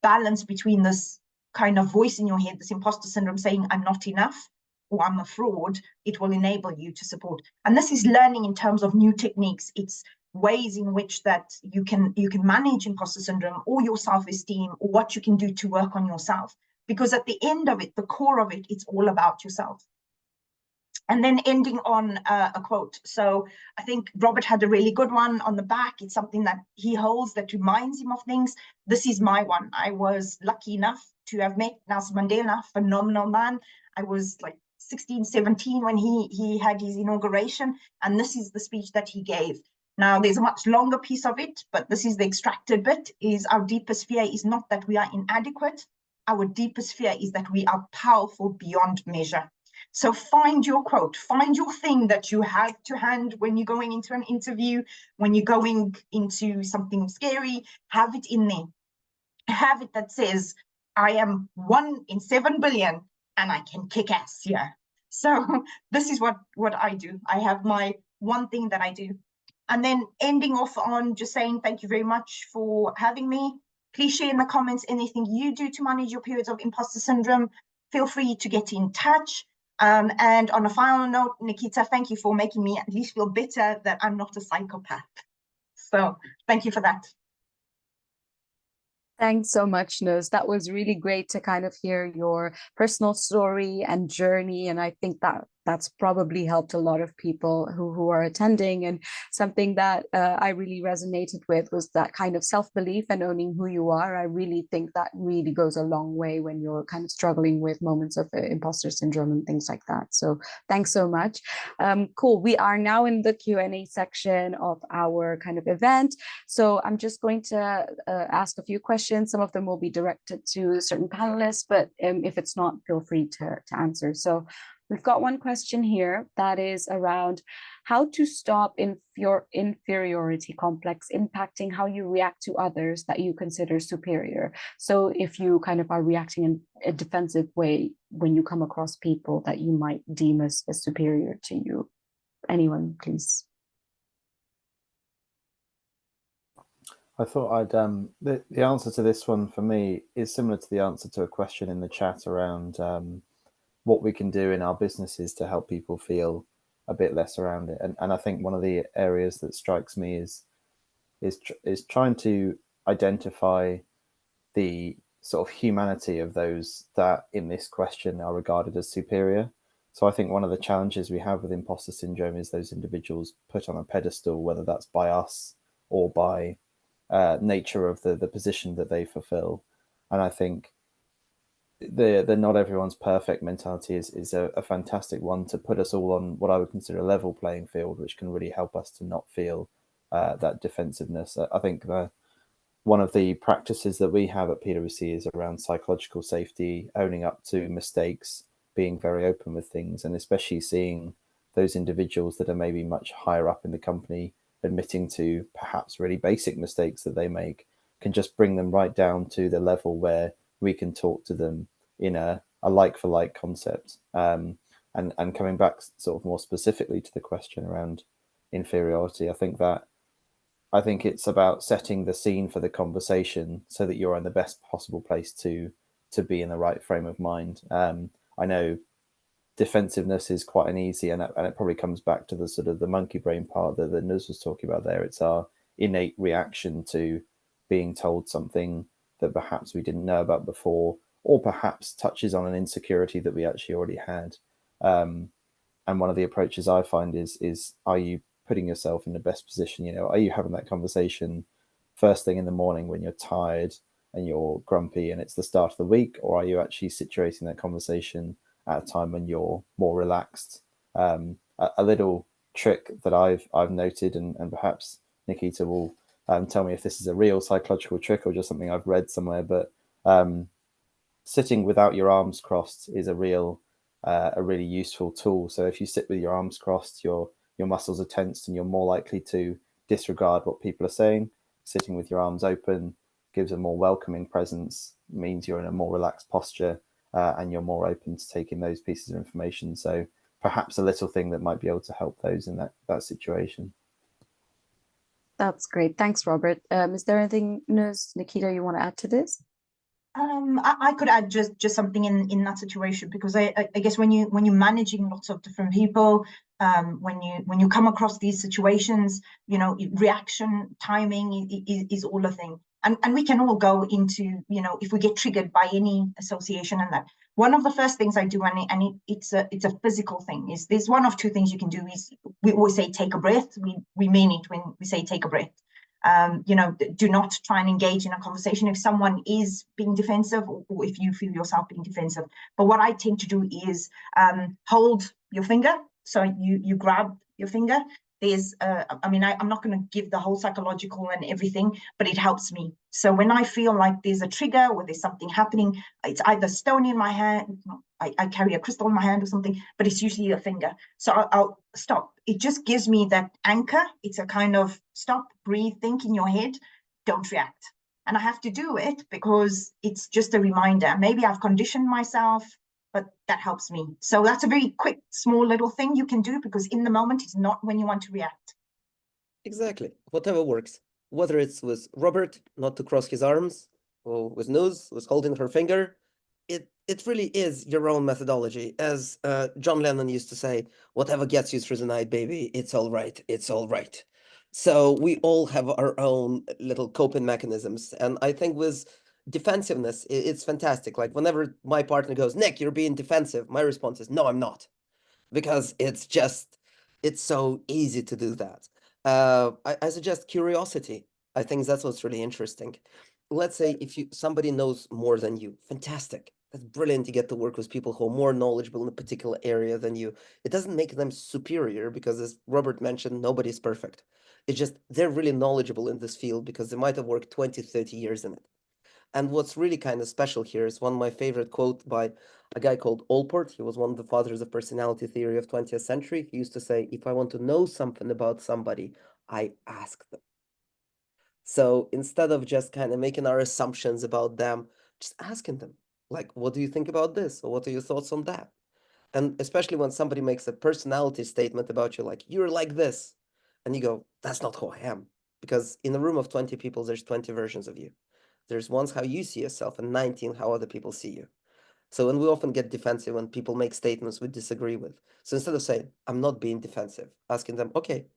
balance between this kind of voice in your head, this imposter syndrome saying I'm not enough or I'm a fraud. It will enable you to support. And this is learning in terms of new techniques. It's ways in which that you can manage imposter syndrome or your self-esteem, or what you can do to work on yourself. Because at the end of it, the core of it, it's all about yourself. And then ending on a quote. So I think Robert had a really good one on the back. It's something that he holds that reminds him of things. This is my one. I was lucky enough to have met Nelson Mandela, phenomenal man. I was like 16, 17 when he had his inauguration. And this is the speech that he gave. Now, there's a much longer piece of it, but this is the extracted bit, is our deepest fear is not that we are inadequate. Our deepest fear is that we are powerful beyond measure. So find your quote, find your thing that you have to hand when you're going into an interview, when you're going into something scary, have it in there. Have it that says, I am 1 in 7 billion and I can kick ass here. So this is what I do. I have my one thing that I do. And then ending off on just saying thank you very much for having me. Please share in the comments anything you do to manage your periods of imposter syndrome. Feel free to get in touch. And on a final note, Nikita, thank you for making me at least feel better that I'm not a psychopath. So thank you for that. Thanks so much, Nuz. That was really great to kind of hear your personal story and journey. And I think that's probably helped a lot of people who are attending. And something that I really resonated with was that kind of self-belief and owning who you are. I really think that really goes a long way when you're kind of struggling with moments of imposter syndrome and things like that. So thanks so much. Cool. We are now in the Q&A section of our kind of event. So I'm just going to ask a few questions. Some of them will be directed to certain panelists, but if it's not, feel free to answer. So we've got one question here that is around how to stop inferiority complex impacting how you react to others that you consider superior. So if you kind of are reacting in a defensive way when you come across people that you might deem as superior to you. Anyone, please. I thought I'd the answer to this one for me is similar to the answer to a question in the chat around what we can do in our businesses to help people feel a bit less around it. And I think one of the areas that strikes me is trying to identify the sort of humanity of those that in this question are regarded as superior. So I think one of the challenges we have with imposter syndrome is those individuals put on a pedestal, whether that's by us or by nature of the position that they fulfill. And I think the not everyone's perfect mentality is a fantastic one to put us all on what I would consider a level playing field, which can really help us to not feel that defensiveness. I think one of the practices that we have at PwC is around psychological safety, owning up to mistakes, being very open with things, and especially seeing those individuals that are maybe much higher up in the company admitting to perhaps really basic mistakes that they make, can just bring them right down to the level where we can talk to them in a like for like concept. And coming back sort of more specifically to the question around inferiority, I think it's about setting the scene for the conversation so that you're in the best possible place to be in the right frame of mind. I know defensiveness is quite an easy, and it probably comes back to the sort of the monkey brain part that Nuz was talking about there. It's our innate reaction to being told something that perhaps we didn't know about before, or perhaps touches on an insecurity that we actually already had. And one of the approaches I find is are you putting yourself in the best position? You know, are you having that conversation first thing in the morning when you're tired and you're grumpy and it's the start of the week, or are you actually situating that conversation at a time when you're more relaxed? A little trick that I've noted, and perhaps Nikita will tell me if this is a real psychological trick or just something I've read somewhere, but sitting without your arms crossed is a really useful tool. So if you sit with your arms crossed, your muscles are tensed and you're more likely to disregard what people are saying. Sitting with your arms open gives a more welcoming presence, means you're in a more relaxed posture, and you're more open to taking those pieces of information. So perhaps a little thing that might be able to help those in that situation. That's great. Thanks, Robert. Is there anything, Nuz, Nikita, you want to add to this? I could add just something in that situation, because I guess when you're managing lots of different people, when you come across these situations, you know, reaction timing is all a thing, and we can all go into, you know, if we get triggered by any association. And that one of the first things I do, and it's a physical thing, is there's one of two things you can do. Is we always say take a breath. We mean it when we say take a breath. You know, do not try and engage in a conversation if someone is being defensive, or if you feel yourself being defensive. But what I tend to do is hold your finger. So you grab your finger. There's, I mean, I'm not going to give the whole psychological and everything, but it helps me. So when I feel like there's a trigger or there's something happening, it's either stone in my hand, I carry a crystal in my hand or something, but it's usually a finger. So I'll stop. It just gives me that anchor. It's a kind of stop, breathe, think in your head, don't react. And I have to do it because it's just a reminder. Maybe I've conditioned myself, but that helps me. So that's a very quick, small little thing you can do, because in the moment, it's not when you want to react. Exactly. Whatever works. Whether it's with Robert, not to cross his arms, or with Nuz, who's holding her finger, it really is your own methodology. As John Lennon used to say, whatever gets you through the night, baby, it's all right. It's all right. So we all have our own little coping mechanisms. And I think with defensiveness, it's fantastic. Like whenever my partner goes, Nick, you're being defensive, my response is, no, I'm not. Because it's so easy to do that. I suggest curiosity. I think that's what's really interesting. Let's say if somebody knows more than you, fantastic. That's brilliant to get to work with people who are more knowledgeable in a particular area than you. It doesn't make them superior, because as Robert mentioned, nobody's perfect. It's just they're really knowledgeable in this field because they might have worked 20, 30 years in it. And what's really kind of special here is one of my favorite quote by a guy called Allport. He was one of the fathers of personality theory of 20th century. He used to say, if I want to know something about somebody, I ask them. So instead of just kind of making our assumptions about them, just asking them, like, what do you think about this? Or what are your thoughts on that? And especially when somebody makes a personality statement about you, like, you're like this. And you go, that's not who I am. Because in a room of 20 people, there's 20 versions of you. There's ones how you see yourself and 19 how other people see you. So, and we often get defensive when people make statements we disagree with. So instead of saying, I'm not being defensive, asking them, okay,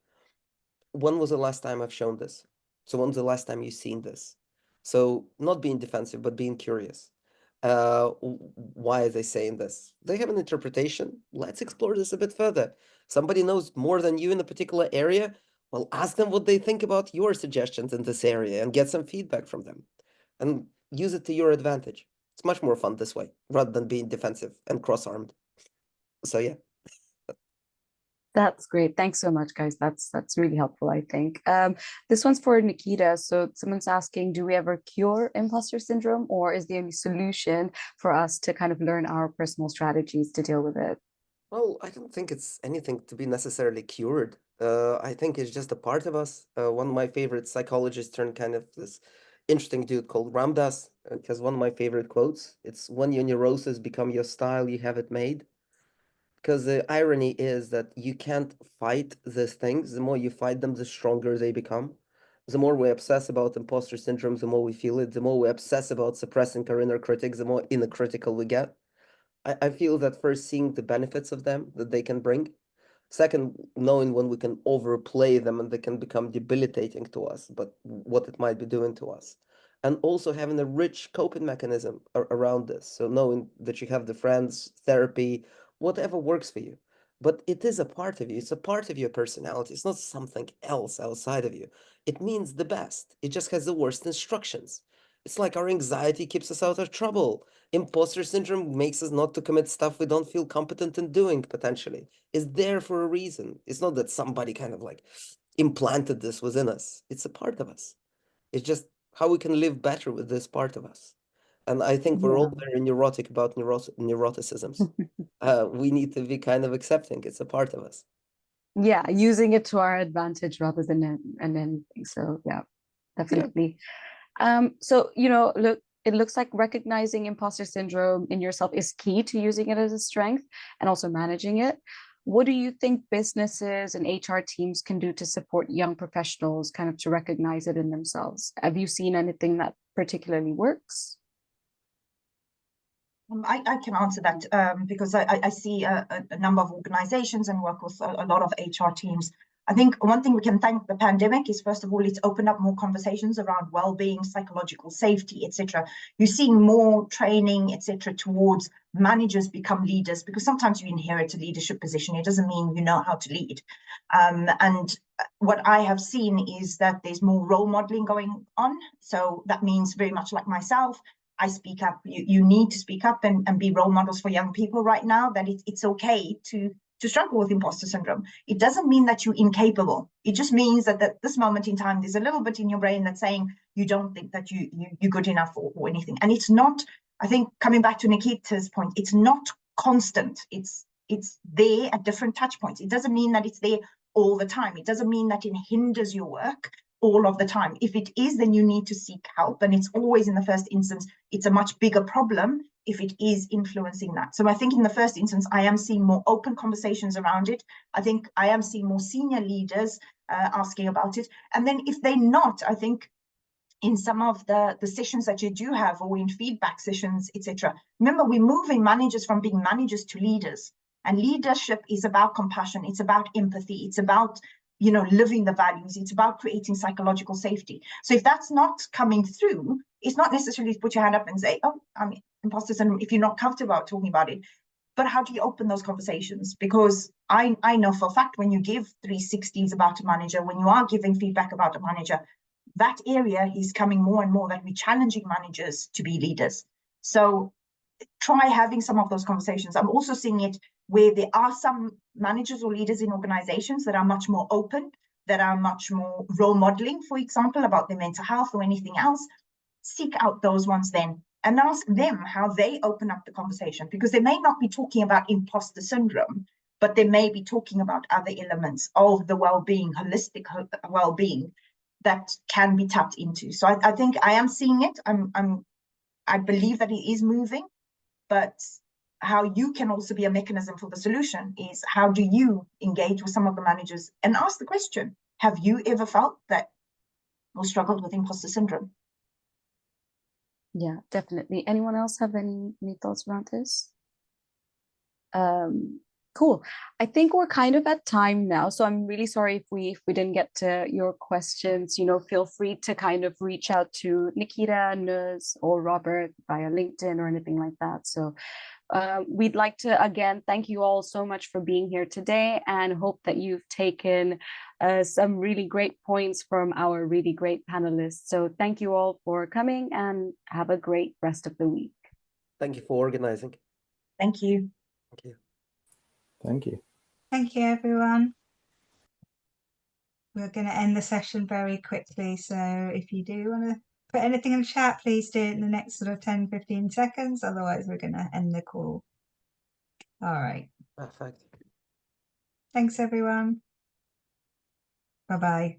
when was the last time I've shown this? So when's the last time you've seen this? So not being defensive, but being curious. Why are they saying this? They have an interpretation. Let's explore this a bit further. Somebody knows more than you in a particular area. Well, ask them what they think about your suggestions in this area and get some feedback from them and use it to your advantage. It's much more fun this way rather than being defensive and cross-armed. So yeah. That's great. Thanks so much, guys. That's really helpful, I think. This one's for Nikita. So someone's asking, do we ever cure imposter syndrome, or is the only solution for us to kind of learn our personal strategies to deal with it? Well, I don't think it's anything to be necessarily cured. I think it's just a part of us. One of my favorite psychologists turned kind of this interesting dude called Ramdas has one of my favorite quotes. It's when your neurosis become your style, you have it made. Because the irony is that you can't fight these things. The more you fight them, the stronger they become. The more we obsess about imposter syndrome, the more we feel it. The more we obsess about suppressing our inner critics, the more inner critical we get. I feel that first, seeing the benefits of them that they can bring. Second, knowing when we can overplay them and they can become debilitating to us, but what it might be doing to us. And also having a rich coping mechanism around this. So knowing that you have the friends, therapy, whatever works for you. But it is a part of you. It's a part of your personality. It's not something else outside of you. It means the best. It just has the worst instructions. It's like our anxiety keeps us out of trouble. Imposter syndrome makes us not to commit stuff we don't feel competent in doing, potentially. It's there for a reason. It's not that somebody kind of like implanted this within us. It's a part of us. It's just how we can live better with this part of us. And I think we're all very neurotic about neuroticisms. We need to be kind of accepting it's a part of us. Yeah, using it to our advantage rather than anything. So yeah, definitely. So look, it looks like recognizing imposter syndrome in yourself is key to using it as a strength and also managing it. What do you think businesses and HR teams can do to support young professionals kind of to recognize it in themselves? Have you seen anything that particularly works? I can answer that because I see a number of organizations and work with a lot of HR teams. I think one thing we can thank the pandemic is, first of all, it's opened up more conversations around well-being, psychological safety, etc. You're seeing more training, etc., towards managers become leaders, because sometimes you inherit a leadership position. It doesn't mean you know how to lead. And what I have seen is that there's more role modeling going on. So that means very much like myself, I speak up. You need to speak up and be role models for young people right now, that it's okay to struggle with imposter syndrome. It doesn't mean that you're incapable. It just means that at this moment in time, there's a little bit in your brain that's saying you don't think that you're good enough or anything. And it's not, I think, coming back to Nikita's point, it's not constant. It's there at different touch points. It doesn't mean that it's there all the time. It doesn't mean that it hinders your work all of the time. If it is, then you need to seek help. And it's always, in the first instance, it's a much bigger problem if it is influencing that. So I think in the first instance, I am seeing more open conversations around it. I think I am seeing more senior leaders asking about it. And then if they're not, I think in some of the sessions that you do have, or in feedback sessions, etc. Remember, we're moving managers from being managers to leaders. And leadership is about compassion. It's about empathy. It's about living the values. It's about creating psychological safety. So if that's not coming through, it's not necessarily to put your hand up and say, oh, I'm imposter syndrome, if you're not comfortable about talking about it. But how do you open those conversations? Because I know for a fact, when you give 360s about a manager, when you are giving feedback about a manager, that area is coming more and more, that we're challenging managers to be leaders. So try having some of those conversations. I'm also seeing it where there are some managers or leaders in organizations that are much more open, that are much more role modeling, for example, about their mental health or anything else. Seek out those ones then and ask them how they open up the conversation, because they may not be talking about imposter syndrome, but they may be talking about other elements of the well-being, holistic well-being, that can be tapped into. So I think I am seeing it. I believe that it is moving, but how you can also be a mechanism for the solution is, how do you engage with some of the managers and ask the question, have you ever felt that or struggled with imposter syndrome? Yeah, definitely. Anyone else have any thoughts around this? Cool. I think we're kind of at time now, so I'm really sorry if we didn't get to your questions. You know, feel free to kind of reach out to Nikita, Nuz, or Robert via LinkedIn or anything like that. So we'd like to again thank you all so much for being here today, and hope that you've taken some really great points from our really great panelists. So thank you all for coming, and have a great rest of the week. Thank you for organizing. Thank you. Thank you. Thank you. Thank you, everyone. We're going to end the session very quickly. So if you do want to put anything in the chat, please do it in the next sort of 10, 15 seconds. Otherwise, we're going to end the call. All right. Perfect. Thanks, everyone. Bye-bye.